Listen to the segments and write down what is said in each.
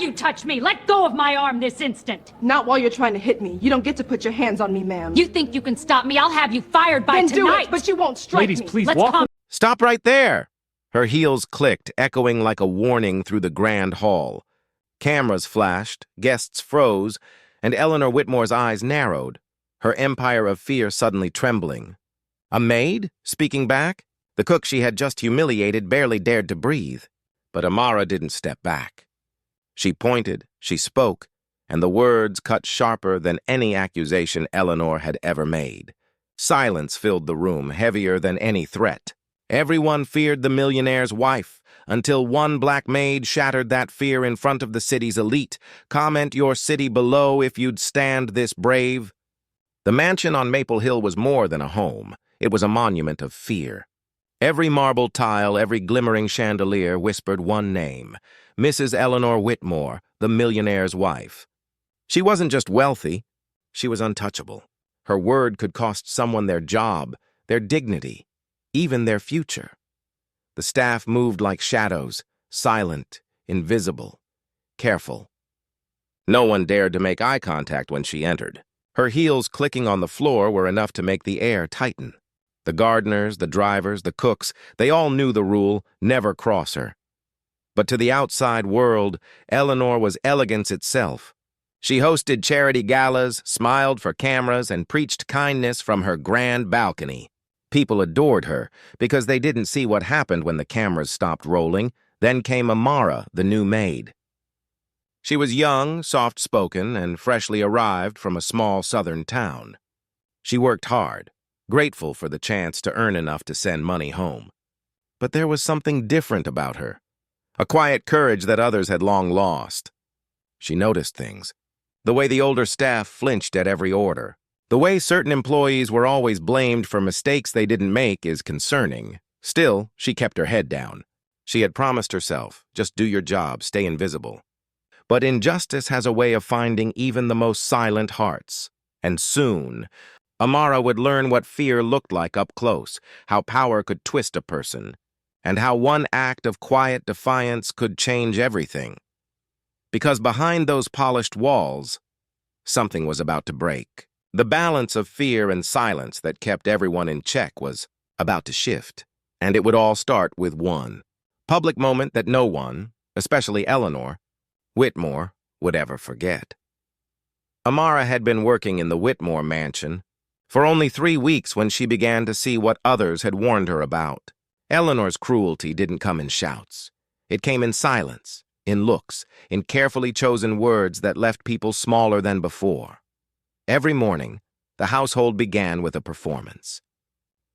you touch me! Let go of my arm this instant! Not while you're trying to hit me. You don't get to put your hands on me, ma'am. You think you can stop me? I'll have you fired by then tonight! do it, but you won't strike Ladies, me. please Let's walk. calm. Stop right there! Her heels clicked, echoing like a warning through the grand hall. Cameras flashed, guests froze, and Eleanor Whitmore's eyes narrowed, her empire of fear suddenly trembling. A maid? Speaking back? The cook she had just humiliated barely dared to breathe. But Amara didn't step back. She pointed, she spoke, and the words cut sharper than any accusation Eleanor had ever made. Silence filled the room, heavier than any threat. Everyone feared the millionaire's wife, until one black maid shattered that fear in front of the city's elite. Comment your city below if you'd stand this brave. The mansion on Maple Hill was more than a home. It was a monument of fear. Every marble tile, every glimmering chandelier whispered one name, Mrs. Eleanor Whitmore, the millionaire's wife. She wasn't just wealthy, she was untouchable. Her word could cost someone their job, their dignity, even their future. The staff moved like shadows, silent, invisible, careful. No one dared to make eye contact when she entered. Her heels clicking on the floor were enough to make the air tighten. The gardeners, the drivers, the cooks, they all knew the rule, never cross her. But to the outside world, Eleanor was elegance itself. She hosted charity galas, smiled for cameras, and preached kindness from her grand balcony. People adored her because they didn't see what happened when the cameras stopped rolling. Then came Amara, the new maid. She was young, soft-spoken, and freshly arrived from a small southern town. She worked hard, grateful for the chance to earn enough to send money home. But there was something different about her, a quiet courage that others had long lost. She noticed things. The way the older staff flinched at every order. The way certain employees were always blamed for mistakes they didn't make is concerning. Still, she kept her head down. She had promised herself, just do your job, stay invisible. But injustice has a way of finding even the most silent hearts. And soon, Amara would learn what fear looked like up close, how power could twist a person, and how one act of quiet defiance could change everything. Because behind those polished walls, something was about to break. The balance of fear and silence that kept everyone in check was about to shift, and it would all start with one public moment that no one, especially Eleanor Whitmore, would ever forget. Amara had been working in the Whitmore mansion for only 3 weeks when she began to see what others had warned her about. Eleanor's cruelty didn't come in shouts. It came in silence, in looks, in carefully chosen words that left people smaller than before. Every morning, the household began with a performance.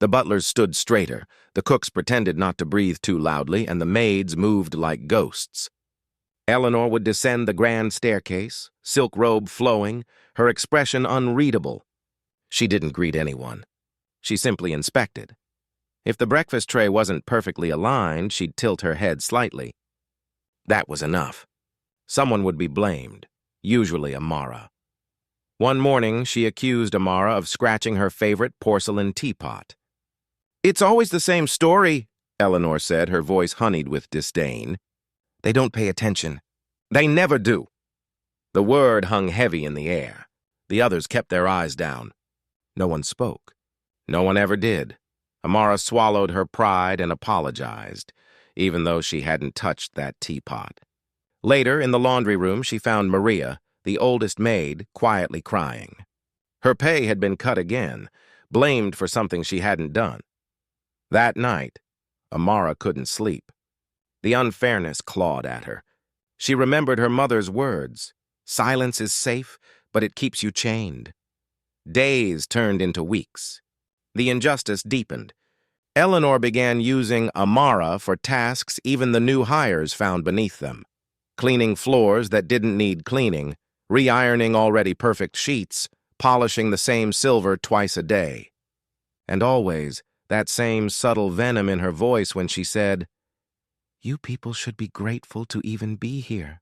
The butlers stood straighter, the cooks pretended not to breathe too loudly, and the maids moved like ghosts. Eleanor would descend the grand staircase, silk robe flowing, her expression unreadable. She didn't greet anyone. She simply inspected. If the breakfast tray wasn't perfectly aligned, she'd tilt her head slightly. That was enough. Someone would be blamed, usually Amara. One morning, she accused Amara of scratching her favorite porcelain teapot. "It's always the same story," Eleanor said, her voice honeyed with disdain. "They don't pay attention. They never do." The word hung heavy in the air. The others kept their eyes down. No one spoke. No one ever did. Amara swallowed her pride and apologized, even though she hadn't touched that teapot. Later, in the laundry room, she found Maria, the oldest maid, quietly crying. Her pay had been cut again, blamed for something she hadn't done. That night, Amara couldn't sleep. The unfairness clawed at her. She remembered her mother's words. Silence is safe, but it keeps you chained. Days turned into weeks. The injustice deepened. Eleanor began using Amara for tasks even the new hires found beneath them. Cleaning floors that didn't need cleaning, re-ironing already perfect sheets, polishing the same silver twice a day. And always, that same subtle venom in her voice when she said, "You people should be grateful to even be here."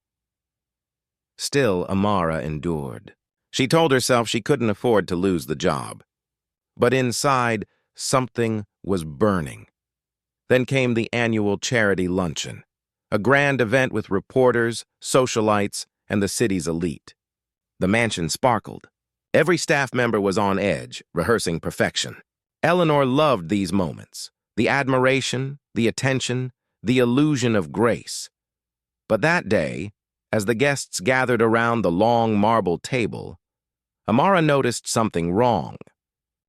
Still, Amara endured. She told herself she couldn't afford to lose the job. But inside, something was burning. Then came the annual charity luncheon. a grand event with reporters, socialites, and the city's elite. The mansion sparkled. Every staff member was on edge, rehearsing perfection. Eleanor loved these moments, the admiration, the attention, the illusion of grace. But that day, as the guests gathered around the long marble table, Amara noticed something wrong.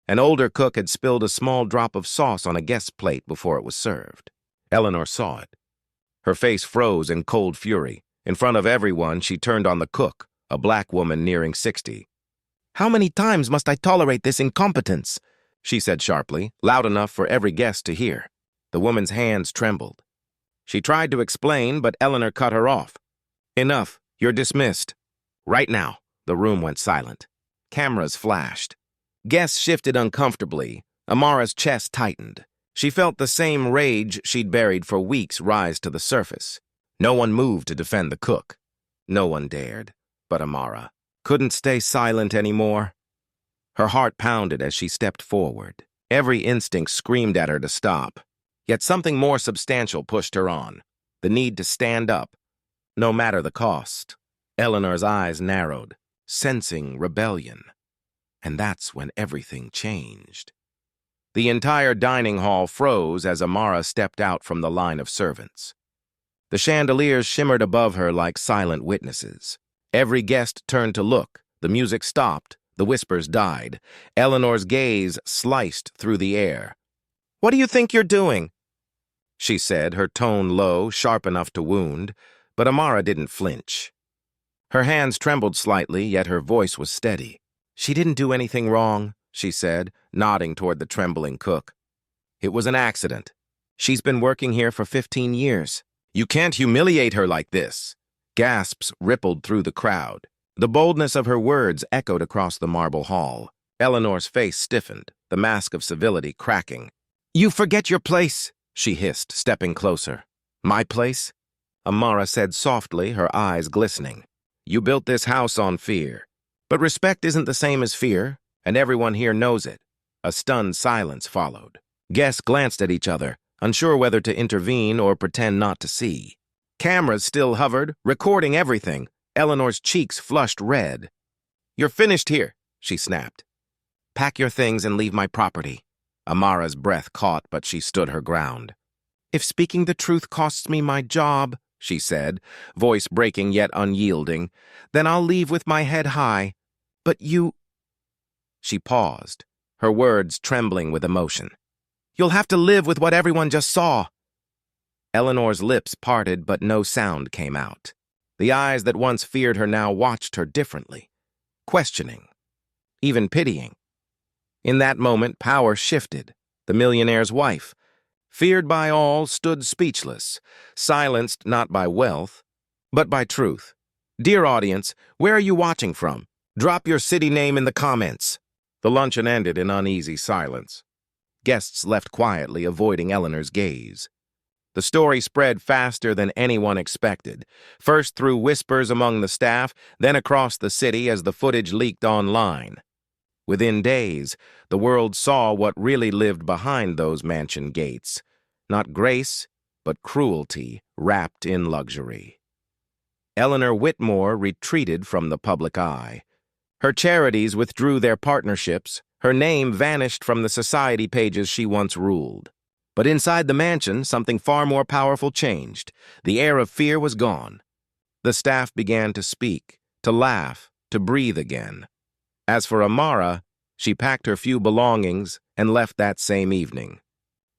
An older cook had spilled a small drop of sauce on a guest's plate before it was served. Eleanor saw it. Her face froze in cold fury. In front of everyone, she turned on the cook, a black woman nearing 60. "How many times must I tolerate this incompetence?" she said sharply, loud enough for every guest to hear. The woman's hands trembled. She tried to explain, but Eleanor cut her off. "Enough. You're dismissed. Right now." The room went silent. Cameras flashed. Guests shifted uncomfortably. Amara's chest tightened. She felt the same rage she'd buried for weeks rise to the surface. No one moved to defend the cook. No one dared. But Amara couldn't stay silent anymore. Her heart pounded as she stepped forward. Every instinct screamed at her to stop. Yet something more substantial pushed her on. The need to stand up, no matter the cost. Eleanor's eyes narrowed, sensing rebellion. And that's when everything changed. The entire dining hall froze as Amara stepped out from the line of servants. The chandeliers shimmered above her like silent witnesses. Every guest turned to look. The music stopped. The whispers died. Eleanor's gaze sliced through the air. "What do you think you're doing?" she said, her tone low, sharp enough to wound, but Amara didn't flinch. Her hands trembled slightly, yet her voice was steady. "She didn't do anything wrong," she said, nodding toward the trembling cook. "It was an accident. She's been working here for 15 years. You can't humiliate her like this." Gasps rippled through the crowd. The boldness of her words echoed across the marble hall. Eleanor's face stiffened, the mask of civility cracking. "You forget your place," she hissed, stepping closer. "My place?" Amara said softly, her eyes glistening. "You built this house on fear. But respect isn't the same as fear, and everyone here knows it." A stunned silence followed. Guests glanced at each other, unsure whether to intervene or pretend not to see. Cameras still hovered, recording everything. Eleanor's cheeks flushed red. "You're finished here," she snapped. "Pack your things and leave my property." Amara's breath caught, but she stood her ground. "If speaking the truth costs me my job," she said, voice breaking yet unyielding, "then I'll leave with my head high. But you—" She paused, her words trembling with emotion. "You'll have to live with what everyone just saw." Eleanor's lips parted, but no sound came out. The eyes that once feared her now watched her differently, questioning, even pitying. In that moment, power shifted. The millionaire's wife, feared by all, stood speechless, silenced not by wealth, but by truth. Dear audience, where are you watching from? Drop your city name in the comments. The luncheon ended in uneasy silence. Guests left quietly, avoiding Eleanor's gaze. The story spread faster than anyone expected, first through whispers among the staff, then across the city as the footage leaked online. Within days, the world saw what really lived behind those mansion gates. Not grace, but cruelty wrapped in luxury. Eleanor Whitmore retreated from the public eye. Her charities withdrew their partnerships. Her name vanished from the society pages she once ruled. But inside the mansion, something far more powerful changed. The air of fear was gone. The staff began to speak, to laugh, to breathe again. As for Amara, she packed her few belongings and left that same evening.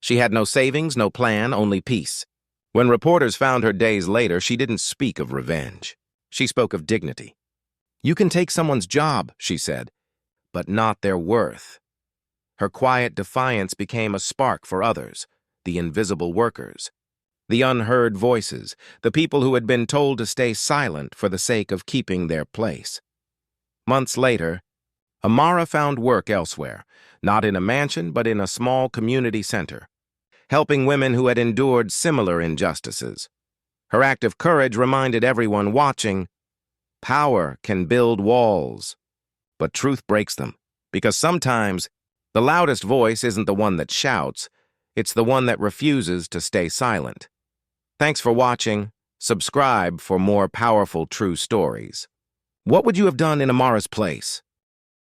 She had no savings, no plan, only peace. When reporters found her days later, she didn't speak of revenge. She spoke of dignity. "You can take someone's job," she said, "but not their worth." Her quiet defiance became a spark for others, the invisible workers, the unheard voices, the people who had been told to stay silent for the sake of keeping their place. Months later, Amara found work elsewhere, not in a mansion but in a small community center, helping women who had endured similar injustices. Her act of courage reminded everyone watching, power can build walls, but truth breaks them, because sometimes the loudest voice isn't the one that shouts, it's the one that refuses to stay silent. Thanks for watching. Subscribe for more powerful true stories. What would you have done in Amara's place?